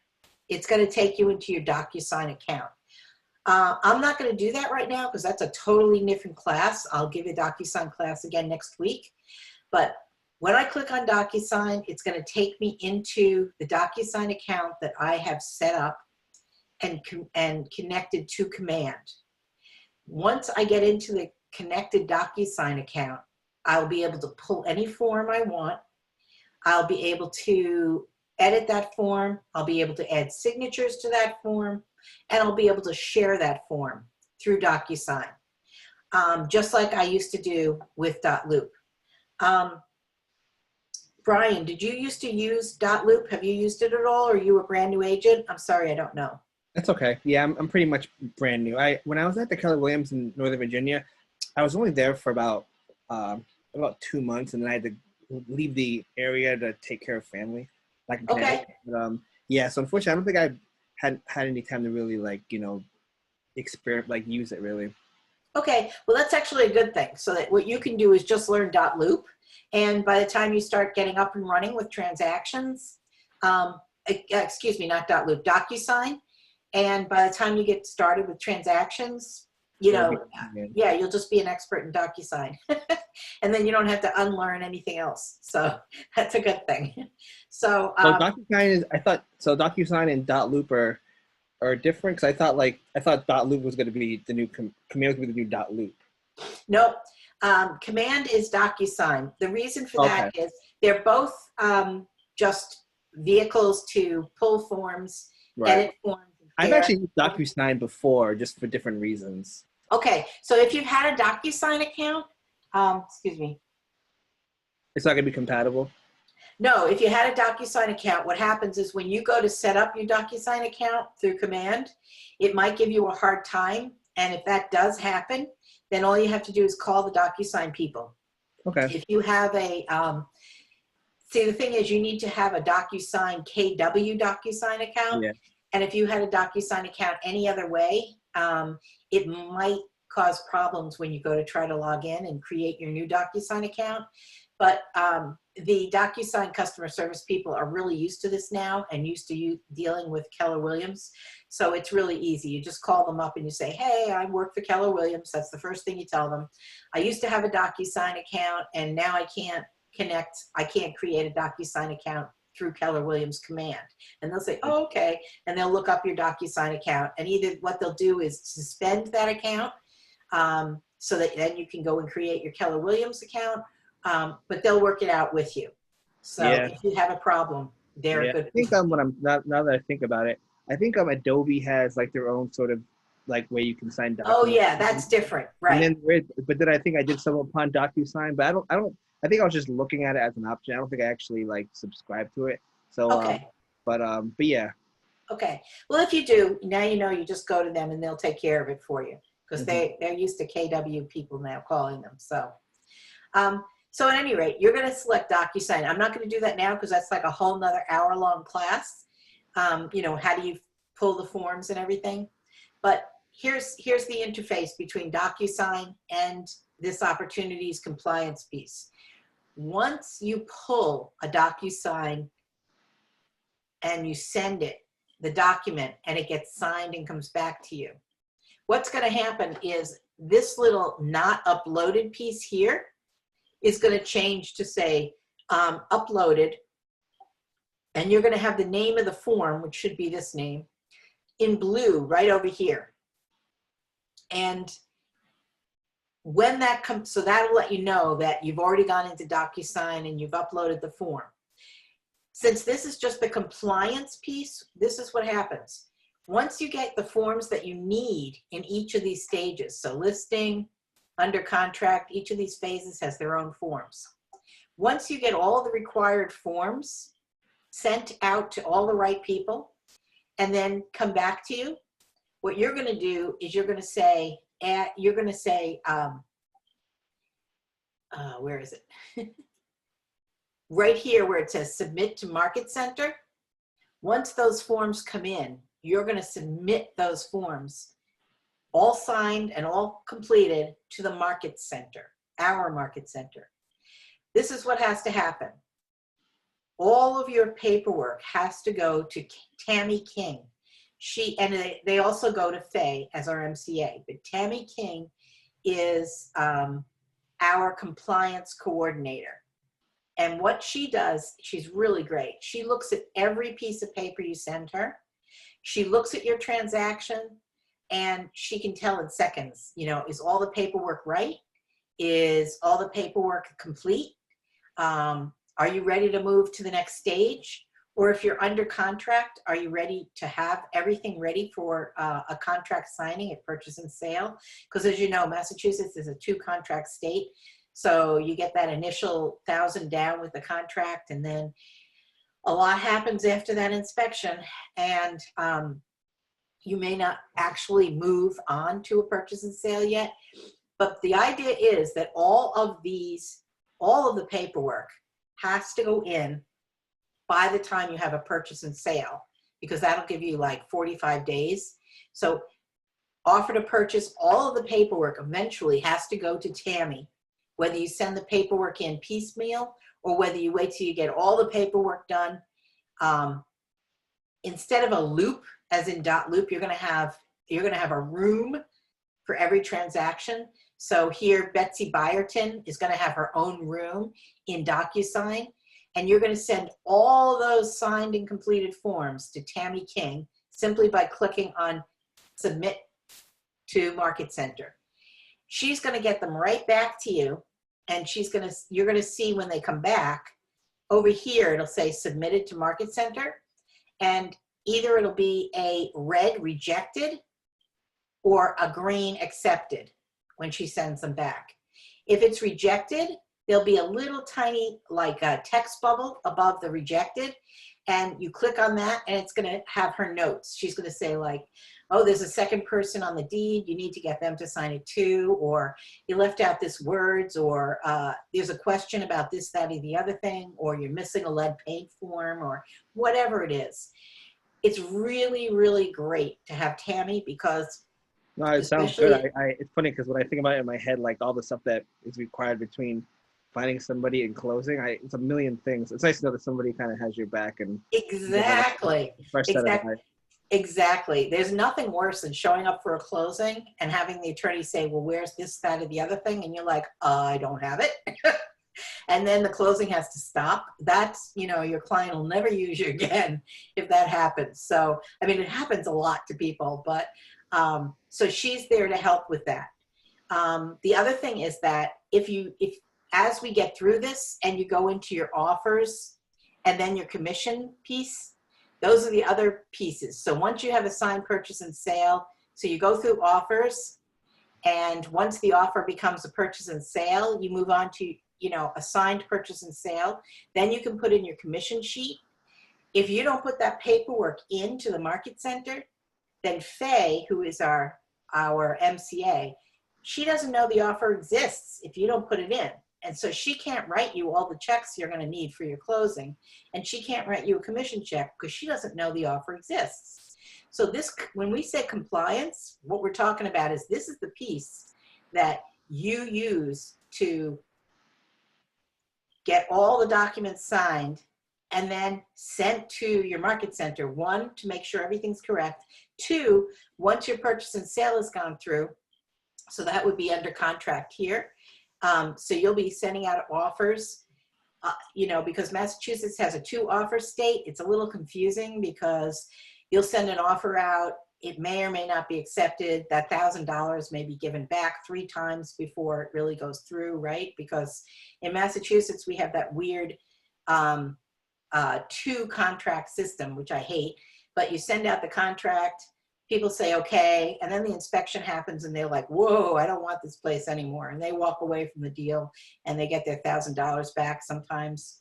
it's going to take you into your DocuSign account. I'm not going to do that right now because that's a totally different class. I'll give you a DocuSign class again next week. But when I click on DocuSign, it's going to take me into the DocuSign account that I have set up and connected to Command. Once I get into the connected DocuSign account, I'll be able to pull any form I want. I'll be able to edit that form. I'll be able to add signatures to that form, and I'll be able to share that form through DocuSign, just like I used to do with .loop. Brian, did you used to use .loop? Have you used it at all, or are you a brand new agent? I'm sorry, I don't know. That's okay. Yeah, I'm pretty much brand new. When I was at the Keller Williams in Northern Virginia, I was only there for about 2 months, and then I had to leave the area to take care of family, like in Connecticut. But, yeah, so unfortunately, I don't think I had any time to really use it really. Okay, well that's actually a good thing. So that what you can do is just learn .loop, and by the time you start getting up and running with transactions, excuse me, not .loop, DocuSign, and by the time you get started with transactions, yeah, you'll just be an expert in DocuSign. And then you don't have to unlearn anything else. So that's a good thing. So DocuSign DocuSign and .loop are different, because I thought .loop was going to be the new Command was going to be the new .loop. Nope. Command is DocuSign. The reason for that is they're both just vehicles to pull forms, edit forms. I've actually used DocuSign before, just for different reasons. Okay, so if you've had a DocuSign account, excuse me. It's not going to be compatible? No, if you had a DocuSign account, what happens is when you go to set up your DocuSign account through Command, it might give you a hard time. And if that does happen, then all you have to do is call the DocuSign people. Okay. If you have a, see, the thing is, you need to have a DocuSign KW DocuSign account. Yeah. And if you had a DocuSign account any other way, it might cause problems when you go to try to log in and create your new DocuSign account. But the DocuSign customer service people are really used to this now and used to you dealing with Keller Williams. So it's really easy. You just call them up and you say, hey, I work for Keller Williams. That's the first thing you tell them. I used to have a DocuSign account and now I can't create a DocuSign account through Keller Williams Command. And they'll say, oh, okay. And they'll look up your DocuSign account. And either what they'll do is suspend that account so that then you can go and create your Keller Williams account. But they'll work it out with you. So Yeah. if you have a problem, they're Yeah. a good. I think when I'm now that I think about it, I think Adobe has like their own sort of like way you can sign documents. Oh yeah, that's different, right? And then I think I did some upon DocuSign, but I think I was just looking at it as an option. I don't think I actually like subscribed to it. So Okay. But yeah. Okay. Well, if you do, now you know, you just go to them and they'll take care of it for you because they're used to KW people now calling them. So, so at any rate, you're going to select DocuSign. I'm not going to do that now because that's like a whole nother hour-long class. You know, how do you pull the forms and everything? But here's the interface between DocuSign and this opportunities compliance piece. Once you pull a DocuSign and you send it, the document, and it gets signed and comes back to you, what's going to happen is this little not uploaded piece here is going to change to say uploaded, and you're going to have the name of the form, which should be this name, in blue right over here. And when that comes, so that'll let you know that you've already gone into DocuSign and you've uploaded the form. Since this is just the compliance piece, this is what happens. Once you get the forms that you need in each of these stages, so listing, under contract, each of these phases has their own forms. Once you get all the required forms sent out to all the right people and then come back to you, what you're going to do is you're going to say, where is it? Right here where it says submit to Market Center. Once those forms come in, you're going to submit those forms, all signed and all completed, to the Market Center, our Market Center. This is what has to happen. All of your paperwork has to go to Tammy King. They also go to Faye as our MCA, but Tammy King is our compliance coordinator. And what she does, she's really great. She looks at every piece of paper you send her. She looks at your transaction and she can tell in seconds, you know, is all the paperwork right? Is all the paperwork complete? Are you ready to move to the next stage? Or if you're under contract, are you ready to have everything ready for a contract signing at purchase and sale? Because as you know, Massachusetts is a 2-contract state. So you get that initial 1,000 down with the contract, and then a lot happens after that inspection, and you may not actually move on to a purchase and sale yet. But the idea is that all of the paperwork has to go in by the time you have a purchase and sale, because that'll give you like 45 days. So offer to purchase, all of the paperwork eventually has to go to Tammy, whether you send the paperwork in piecemeal or whether you wait till you get all the paperwork done. Instead of a loop, as in .loop, you're gonna have a room for every transaction. So here, Betsy Byerton is gonna have her own room in DocuSign, and you're gonna send all those signed and completed forms to Tammy King simply by clicking on Submit to Market Center. She's gonna get them right back to you, and you're gonna see when they come back, over here it'll say Submitted to Market Center, and either it'll be a red rejected or a green accepted when she sends them back. If it's rejected, there'll be a little tiny like a text bubble above the rejected, and you click on that and it's going to have her notes. She's going to say like, oh, there's a second person on the deed, you need to get them to sign it too, or you left out this words, or there's a question about this, that, or the other thing, or you're missing a lead paint form, or whatever it is. It's really, really great to have Tammy, because No, it sounds good. especially, It's funny because when I think about it in my head, like all the stuff that is required between finding somebody and closing, it's a million things. It's nice to know that somebody kind of has your back and you have exactly, a fresh set of eyes. exactly. There's nothing worse than showing up for a closing and having the attorney say, well, where's this, that, or the other thing? And you're like, I don't have it. And then the closing has to stop. That's, your client will never use you again if that happens. So, I mean, it happens a lot to people, but so she's there to help with that. The other thing is that if as we get through this and you go into your offers and then your commission piece, those are the other pieces. So once you have a signed purchase and sale, so you go through offers, and once the offer becomes a purchase and sale, you move on to, a signed purchase and sale. Then you can put in your commission sheet. If you don't put that paperwork into the market center, then Faye, who is our MCA, she doesn't know the offer exists if you don't put it in. And so she can't write you all the checks you're going to need for your closing. And she can't write you a commission check because she doesn't know the offer exists. So this, when we say compliance, what we're talking about is this is the piece that you use to get all the documents signed and then sent to your market center. One, to make sure everything's correct. Two, once your purchase and sale has gone through, so that would be under contract here. So you'll be sending out offers, because Massachusetts has a 2-offer state. It's a little confusing because you'll send an offer out. It may or may not be accepted. That $1,000 may be given back 3 times before it really goes through, right? Because in Massachusetts, we have that weird 2-contract system, which I hate. But you send out the contract, people say, okay, and then the inspection happens and they're like, whoa, I don't want this place anymore. And they walk away from the deal and they get their $1,000 back sometimes,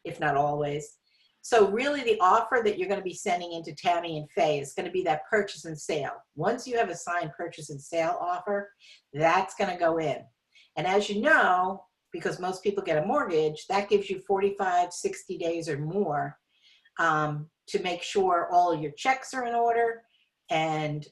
if not always. So really the offer that you're going to be sending into Tammy and Faye is going to be that purchase and sale. Once you have a signed purchase and sale offer, that's going to go in. And as you know, because most people get a mortgage, that gives you 45, 60 days or more to make sure all of your checks are in order. And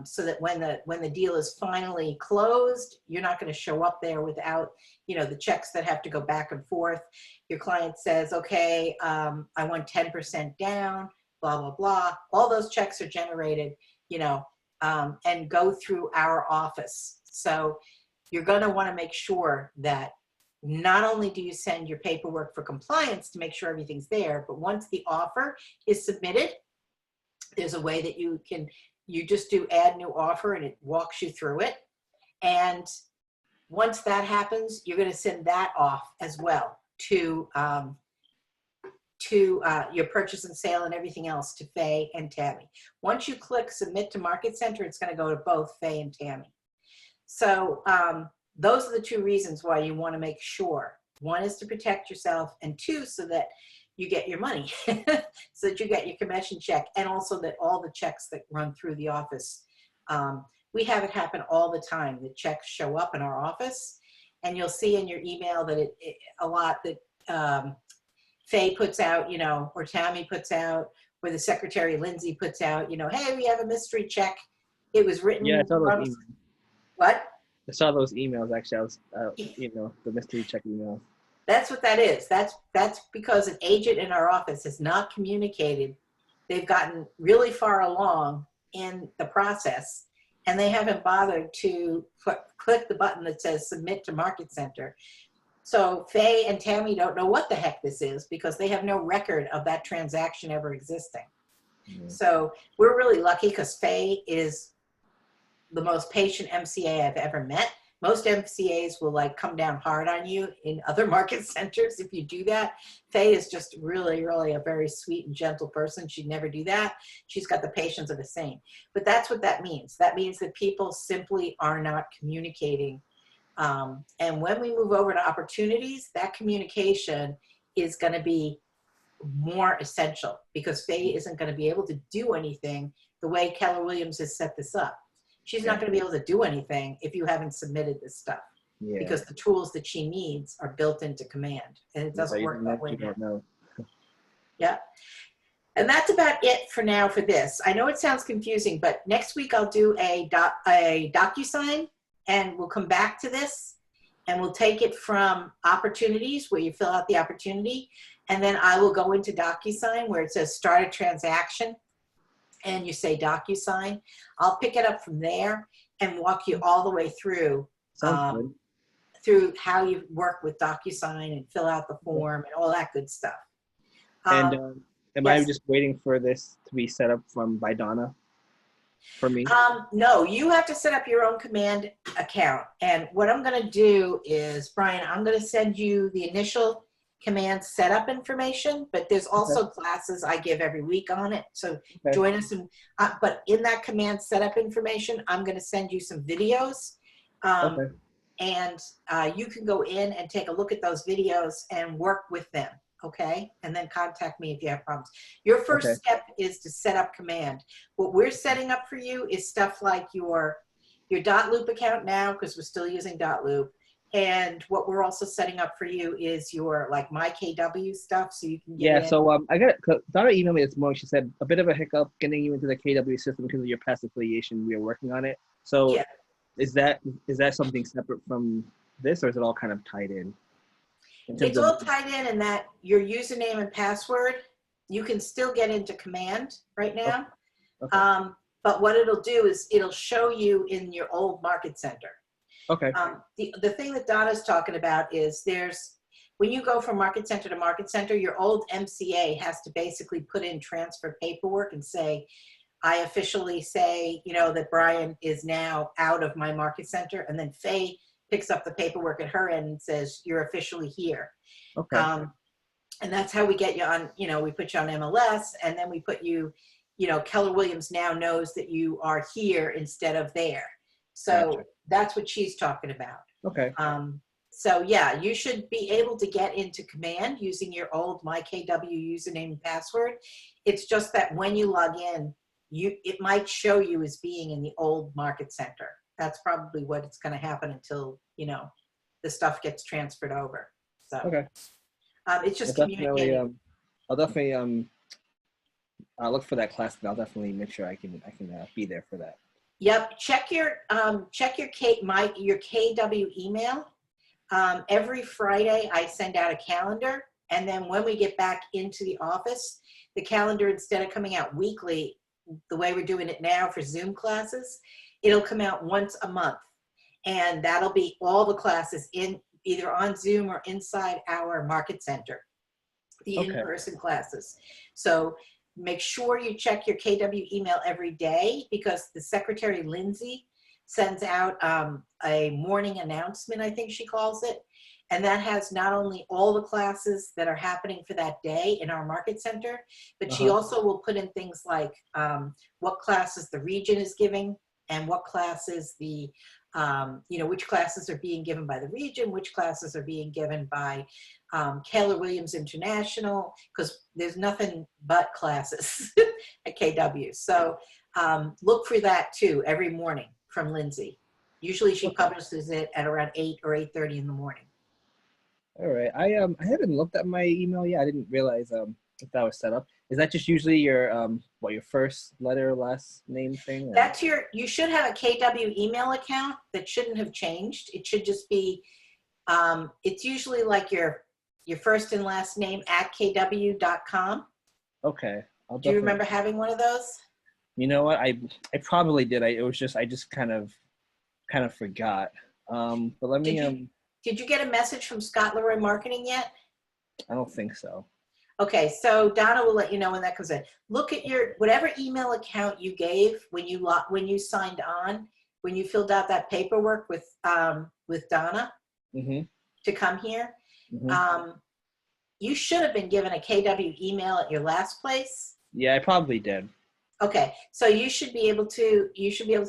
so that when the deal is finally closed, you're not going to show up there without, the checks that have to go back and forth. Your client says, okay, I want 10% down, blah, blah, blah. All those checks are generated, and go through our office. So you're going to want to make sure that not only do you send your paperwork for compliance to make sure everything's there, but once the offer is submitted, there's a way that you just do add new offer and it walks you through it. And once that happens, you're going to send that off as well to your purchase and sale and everything else to Faye and Tammy. Once you click submit to market center, it's going to go to both Faye and Tammy. So those are the 2 reasons why you want to make sure. 1 is to protect yourself, and 2, so that you get your money, so that you get your commission check, and also that all the checks that run through the office. We have it happen all the time. The checks show up in our office, and you'll see in your email that a lot that Faye puts out, or Tammy puts out, or the secretary Lindsay puts out, hey, we have a mystery check. It was written. Yeah, I saw those from, emails. What? I saw those emails actually. I was, the mystery check emails. That's what that is. That's because an agent in our office has not communicated. They've gotten really far along in the process, and they haven't bothered to click the button that says submit to market center. So Faye and Tammy don't know what the heck this is because they have no record of that transaction ever existing. Mm-hmm. So we're really lucky because Faye is the most patient MCA I've ever met. Most MCAs will come down hard on you in other market centers if you do that. Faye is just really, really a very sweet and gentle person. She'd never do that. She's got the patience of a saint. But that's what that means. That means that people simply are not communicating And when we move over to opportunities, that communication is going to be more essential because Faye isn't going to be able to do anything the way Keller Williams has set this up. She's not going to be able to do anything if you haven't submitted this stuff because the tools that she needs are built into Command, and it doesn't work that way now. Yeah. And that's about it for now for this. I know it sounds confusing, but next week I'll do a DocuSign, and we'll come back to this, and we'll take it from opportunities where you fill out the opportunity, and then I will go into DocuSign where it says start a transaction, and you say DocuSign. I'll pick it up from there and walk you all the way through through how you work with DocuSign and fill out the form and all that good stuff. And am I just waiting for this to be set up by Donna for me? No, you have to set up your own Command account. And what I'm going to do is, Brian, I'm going to send you the initial Command setup information, but there's also classes I give every week on it. So join us. But in that Command setup information, I'm going to send you some videos. And you can go in and take a look at those videos and work with them. Okay, and then contact me if you have problems. Your first step is to set up Command. What we're setting up for you is stuff like your .loop account now, because we're still using .loop. And what we're also setting up for you is your like MyKW stuff, so you can get in. So I got Donna emailed me this morning. She said a bit of a hiccup getting you into the KW system because of your past affiliation. We are working on it. So is that something separate from this, or is it all kind of tied in? It's all tied in that your username and password, you can still get into Command right now. But what it'll do is it'll show you in your old Market Center. The thing that Donna's talking about is when you go from Market Center to Market Center, your old MCA has to basically put in transfer paperwork and say, I officially say, that Brian is now out of my Market Center, and then Faye picks up the paperwork at her end and says, you're officially here. And that's how we get you on, we put you on MLS, and then we put you, Keller Williams now knows that you are here instead of there. So that's what she's talking about. So yeah, you should be able to get into Command using your old MyKW username and password. It's just that when you log in, it might show you as being in the old Market Center. That's probably what it's going to happen until, the stuff gets transferred over. So it's just communicating. I'll definitely I'll look for that class, and I'll definitely make sure I can be there for that. Yep. Check your KW email. Every Friday I send out a calendar, and then when we get back into the office, the calendar, instead of coming out weekly, the way we're doing it now for Zoom classes, it'll come out once a month, and that'll be all the classes in either on Zoom or inside our Market Center, the in-person classes. So make sure you check your KW email every day, because the secretary, Lindsay, sends out a morning announcement, I think she calls it. And that has not only all the classes that are happening for that day in our Market Center, but she also will put in things like what classes the region is giving, and what classes which classes are being given by the region, which classes are being given by Keller Williams International, because there's nothing but classes at KW. So look for that too every morning from Lindsay. Usually she publishes it at around 8 or 8:30 in the morning. All right. I haven't looked at my email yet. I didn't realize if that was set up. Is that just usually your your first letter, last name thing? Or? That's you should have a KW email account that shouldn't have changed. It should just be, it's usually like your first and last name at kw.com. Okay. Do you remember having one of those? You know what? I probably did. I just kind of forgot. But let me Did you get a message from Scott Leroy Marketing yet? I don't think so. Okay, so Donna will let you know when that comes in. Look at your whatever email account you gave when you signed on, when you filled out that paperwork with Donna to come here. You should have been given a KW email at your last place. Yeah, I probably did. Okay, so you should be able to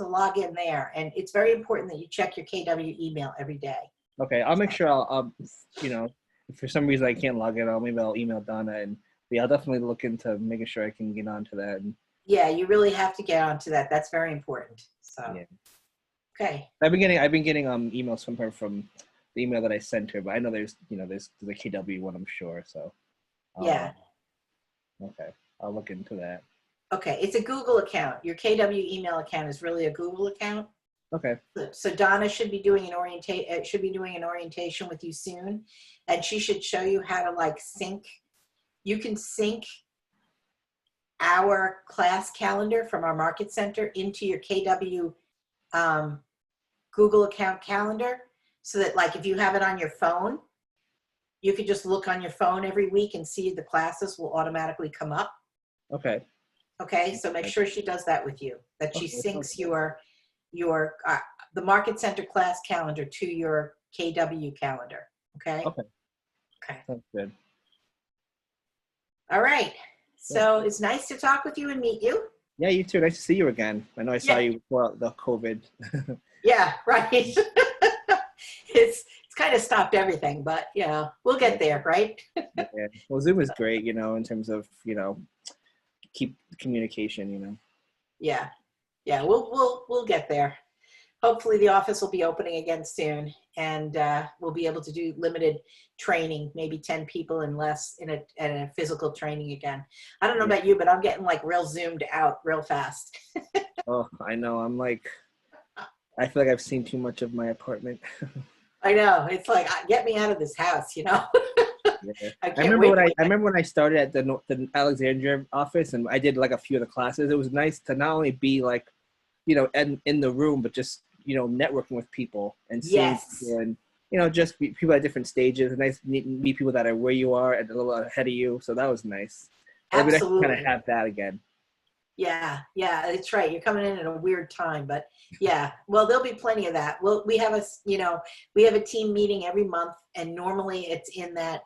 log in there, and it's very important that you check your KW email every day. Okay, I'll make sure I'll you know, if for some reason I can't log in, maybe I'll email Donna, and yeah, I'll definitely look into making sure I can get onto that. And Yeah, you really have to get onto that. That's very important. So, yeah, okay. I've been getting emails from her from the email that I sent her, but I know there's a KW one, I'm sure. So Yeah. Okay, I'll look into that. Okay, it's a Google account. Your KW email account is really a Google account. Okay. So Donna should be doing an orientation with you soon, and she should show you how to like sync. You can sync our class calendar from our market center into your KW Google account calendar, so that like if you have it on your phone, you could just look on your phone every week and see the classes will automatically come up. Okay. Okay, so make sure she does that with you, that she Okay, syncs the market center class calendar to your KW calendar. Okay. Okay. Okay. Sounds good. All right. So it's nice to talk with you and meet you. Yeah, you too. Nice to see you again. I know I saw Yeah. you before the COVID. Yeah, right. It's kind of stopped everything, but yeah, we'll get there, right? Yeah. Well, Zoom is great, in terms of, keep communication, Yeah. Yeah, we'll get there. Hopefully the office will be opening again soon, and we'll be able to do limited training, maybe 10 people and less in a physical training again. I don't know about you, but I'm getting like real zoomed out real fast. Oh, I know. I feel like I've seen too much of my apartment. I know. It's like, get me out of this house, Yeah. I remember when I started at the Alexandria office, and I did like a few of the classes. It was nice to not only be like, in the room, but just, networking with people and seeing people, and, just people at different stages. It's nice to meet people that are where you are and a little ahead of you. So that was nice. Absolutely. I kind of have that again. Yeah, it's right. You're coming in at a weird time, but yeah. Well, there'll be plenty of that. We have a team meeting every month, and normally it's in that,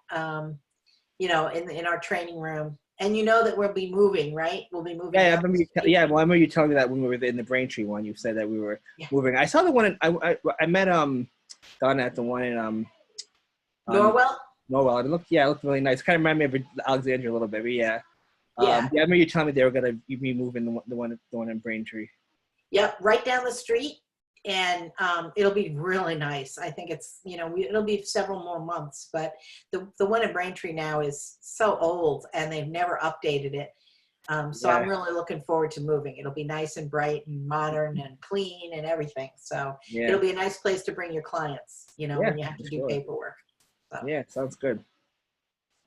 in our training room. And that we'll be moving, right? We'll be moving. Yeah, I remember you telling me that when we were in the Braintree one. You said that we were moving. I saw the one. I met Donna at the one in Norwell. Norwell. It looked really nice. Kind of reminded me of Alexandria a little bit, but yeah. Yeah. I remember you telling me they were gonna be moving the one in Braintree. Yep, right down the street, and it'll be really nice. I think it's it'll be several more months, but the one in Braintree now is so old and they've never updated it. So I'm really looking forward to moving. It'll be nice and bright and modern and clean and everything. So it'll be a nice place to bring your clients. When you have to do paperwork. So. Yeah, sounds good.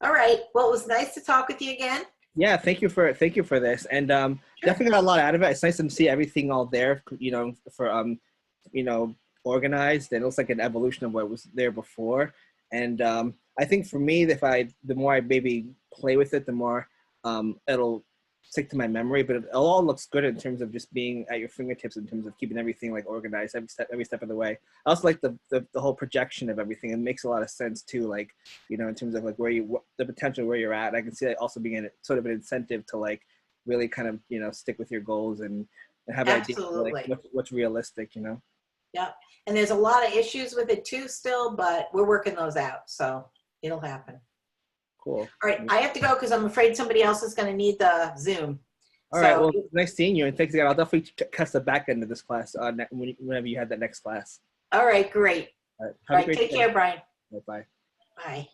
All right. Well, it was nice to talk with you again. Yeah, thank you for this, and definitely got a lot out of it. It's nice to see everything all there, for organized, and it looks like an evolution of what was there before. And I think for me, the more I maybe play with it, the more it'll stick to my memory. But it all looks good in terms of just being at your fingertips, in terms of keeping everything like organized every step of the way. I also like the whole projection of everything. It makes a lot of sense too, like in terms of like the potential where you're at. I can see that also being sort of an incentive to like really kind of stick with your goals and have an idea of, like, what's realistic. Yep. And there's a lot of issues with it too still, but we're working those out, so it'll happen. Cool. All right, I have to go because I'm afraid somebody else is going to need the Zoom. All right. Well, nice seeing you, and thanks again. I'll definitely catch the back end of this class whenever you have that next class. All right, great. All right. All right, take care, Brian. Bye. Bye.